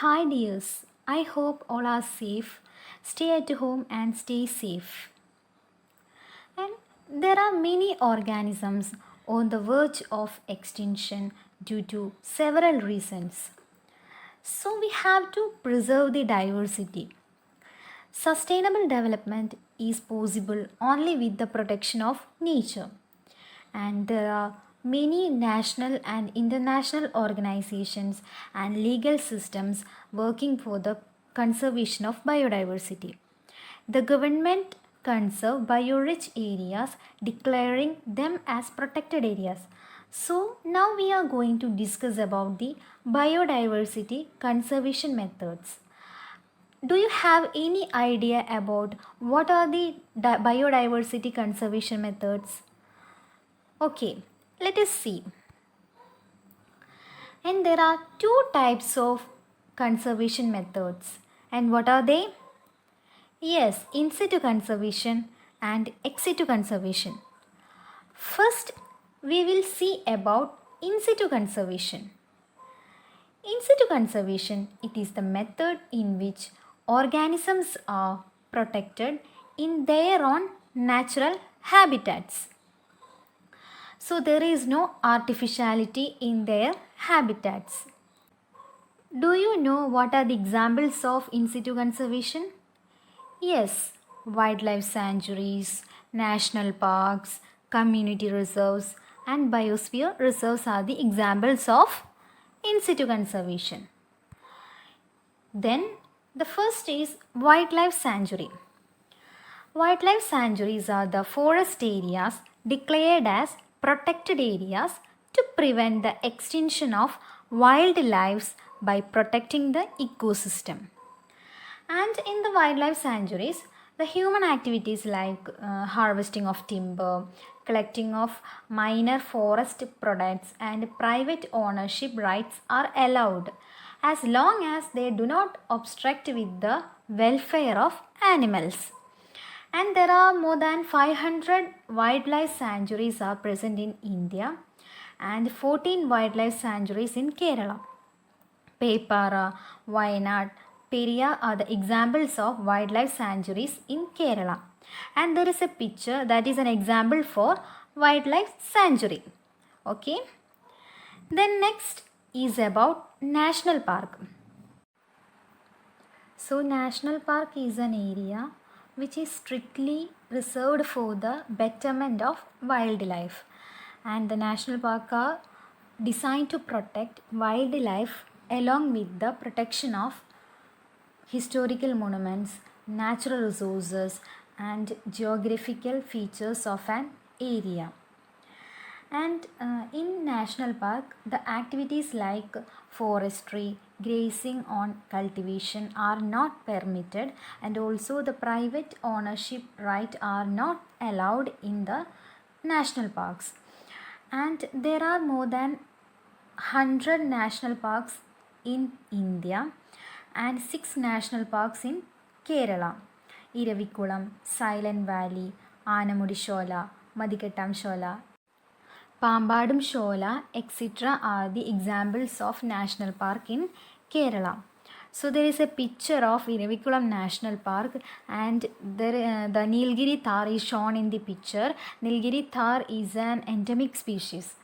Hi dears, I hope all are safe. Stay at home and stay safe. And there are many organisms on the verge of extinction due to several reasons. So we have to preserve the diversity. Sustainable development is possible only with the protection of nature. And there are many national and international organizations and legal systems working for the conservation of biodiversity. The government conserve biorich areas, declaring them as protected areas. So now we are going to discuss about the biodiversity conservation methods. Do you have any idea about what are the biodiversity conservation methods? Okay, let us see. And there are two types of conservation methods. And what are they? Yes, in situ conservation and ex situ conservation. First, we will see about in situ conservation. In situ conservation, it is the method in which organisms are protected in their own natural habitats. So there is no artificiality in their habitats. Do you know what are the examples of in situ conservation? Yes, wildlife sanctuaries, national parks, community reserves, and biosphere reserves are the examples of in situ conservation. Then the first is wildlife sanctuary. Wildlife sanctuaries are the forest areas declared as protected areas to prevent the extinction of wildlife by protecting the ecosystem. And in the wildlife sanctuaries, the human activities like harvesting of timber, collecting of minor forest products, and private ownership rights are allowed as long as they do not obstruct with the welfare of animals. And there are more than 500 wildlife sanctuaries are present in India and 14 wildlife sanctuaries in Kerala. Pepara, Wayanad, Periyar are the examples of wildlife sanctuaries in Kerala. And there is a picture that is an example for wildlife sanctuary. Okay. Then next is about national park. So national park is an area which is strictly reserved for the betterment of wildlife, and the national park are designed to protect wildlife along with the protection of historical monuments, natural resources, and geographical features of an area. And in national park, the activities like forestry, grazing on cultivation are not permitted, and also the private ownership right are not allowed in the national parks. And there are more than 100 national parks in India and 6 national parks in Kerala. Iravikulam, Silent Valley, Anamudi Shola, Madikattam Shola, Pambadum Shola, etc. are the examples of national park in Kerala. So there is a picture of Iravikulam National Park, and the Nilgiri Thar is shown in the picture. Nilgiri Thar is an endemic species.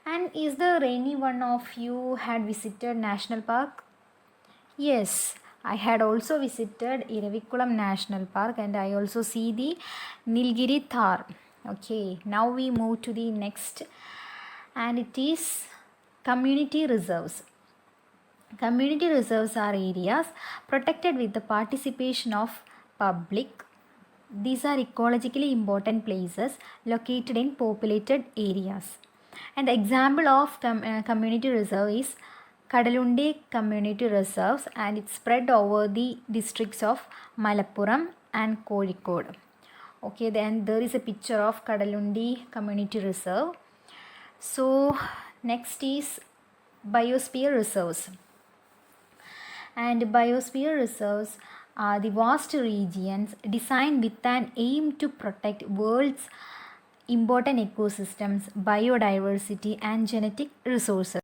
And is there any one of you had visited national park? Yes, I had also visited Iravikulam National Park, and I also see the Nilgiri Thar. Okay, now we move to the next, and it is community reserves. Community reserves are areas protected with the participation of public. These are ecologically important places located in populated areas. And the example of community reserve is Kadalundi Community Reserves, and it's spread over the districts of Malappuram and Kozhikode. Okay, then there is a picture of Kadalundi Community Reserve. So next is biosphere reserves. And biosphere reserves are the vast regions designed with an aim to protect world's important ecosystems, biodiversity, and genetic resources.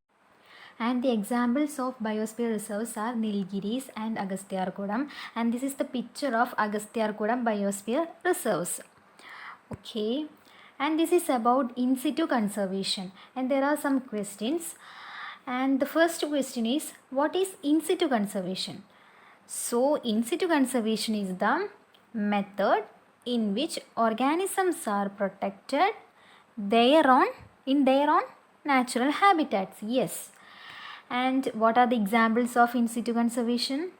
And the examples of biosphere reserves are Nilgiris and Agasthyarkudam. And this is the picture of Agasthyarkudam biosphere reserves. Okay. And this is about in situ conservation. And there are some questions. And the first question is, what is in situ conservation? So, in situ conservation is the method in which organisms are protected in their own natural habitats. Yes. And what are the examples of in situ conservation?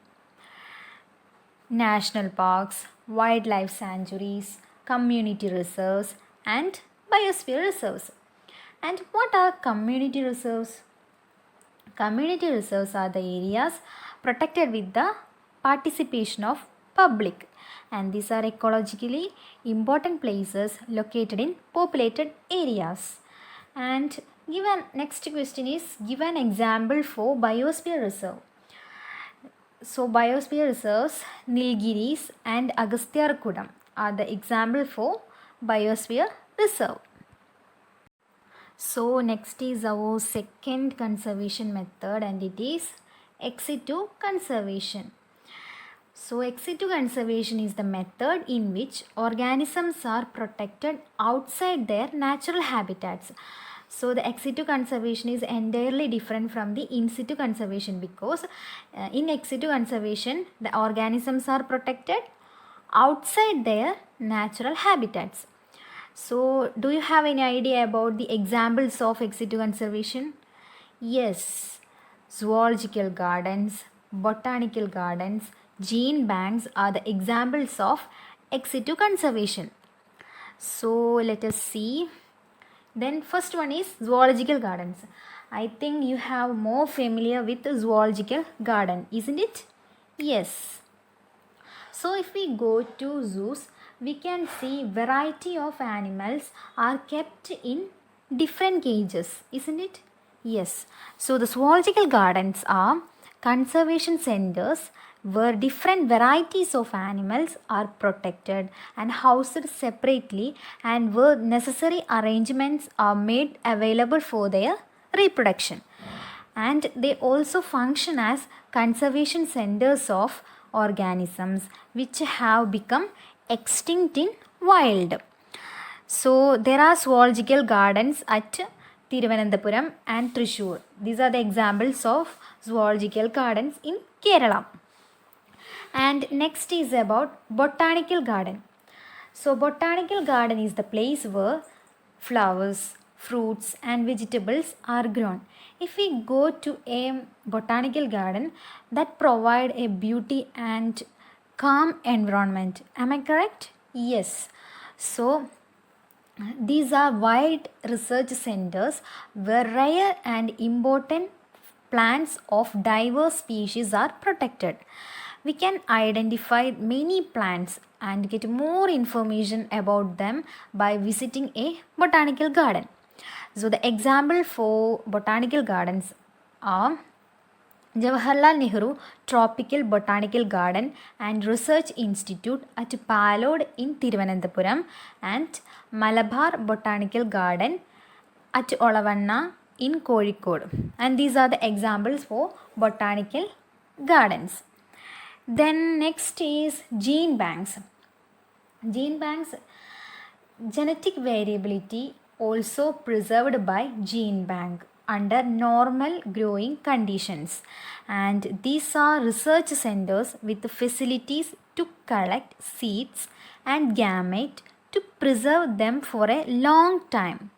National parks, wildlife sanctuaries, community reserves, and biosphere reserves. And what are community reserves? Community reserves are the areas protected with the participation of public, and these are ecologically important places located in populated areas. And next question is, give an example for biosphere reserve. So biosphere reserves Nilgiris and Agasthyarkudam are the example for biosphere reserve. So next is our second conservation method, and it is ex situ conservation. So ex situ conservation is the method in which organisms are protected outside their natural habitats. So the ex situ conservation is entirely different from the in situ conservation, because in ex situ conservation the organisms are protected outside their natural habitats. So do you have any idea about the examples of ex situ conservation? Yes, zoological gardens, botanical gardens, gene banks are the examples of ex situ conservation. So let us see. Then first one is zoological gardens. I think you have more familiar with the zoological garden, isn't it? Yes. So if we go to zoos, we can see variety of animals are kept in different cages, isn't it? Yes. So the zoological gardens are conservation centers where different varieties of animals are protected and housed separately, and where necessary arrangements are made available for their reproduction. And they also function as conservation centers of organisms which have become extinct in wild. So there are zoological gardens at Thiruvananthapuram and Thrissur. These are the examples of zoological gardens in Kerala. And next is about botanical garden. So botanical garden is the place where flowers, fruits and vegetables are grown. If we go to a botanical garden, that provide a beauty and calm environment. Am I correct? Yes. So these are wide research centers where rare and important plants of diverse species are protected. We can identify many plants and get more information about them by visiting a botanical garden. So the example for botanical gardens are Jawaharlal Nehru Tropical Botanical Garden and Research Institute at Palod in Thiruvananthapuram, and Malabar Botanical Garden at Olavanna in Kozhikode. And these are the examples for botanical gardens. Then next is gene banks. Gene banks, genetic variability also preserved by gene bank under normal growing conditions, and these are research centers with facilities to collect seeds and gamete to preserve them for a long time,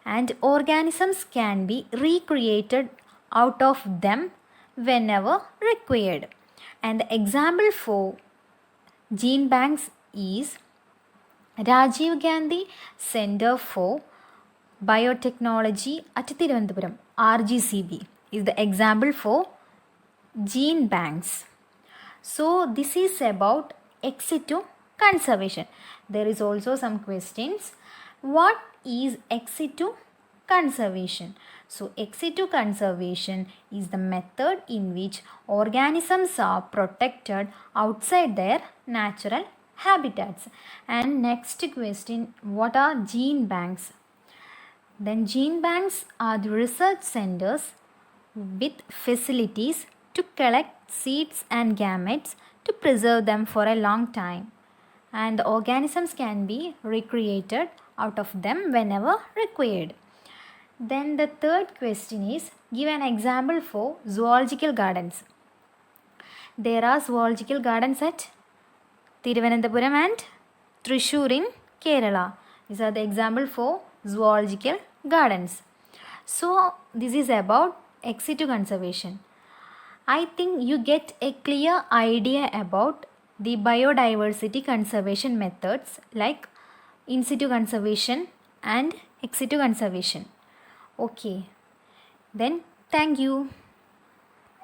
and organisms can be recreated out of them whenever required. And the example for gene banks is Rajiv Gandhi Center for Biotechnology at Thiruvananthapuram, RGCB, is the example for gene banks. So this is about ex situ conservation. There is also some questions. What is ex situ conservation? So ex situ conservation is the method in which organisms are protected outside their natural habitats. And next question, what are gene banks? Then gene banks are the research centers with facilities to collect seeds and gametes to preserve them for a long time. And the organisms can be recreated out of them whenever required. Then the third question is, give an example for zoological gardens. There are zoological gardens at Thiruvananthapuram and Thrissur in Kerala. These are the example for zoological gardens. So this is about ex situ conservation. I think you get a clear idea about the biodiversity conservation methods like in situ conservation and ex situ conservation. Okay, then thank you.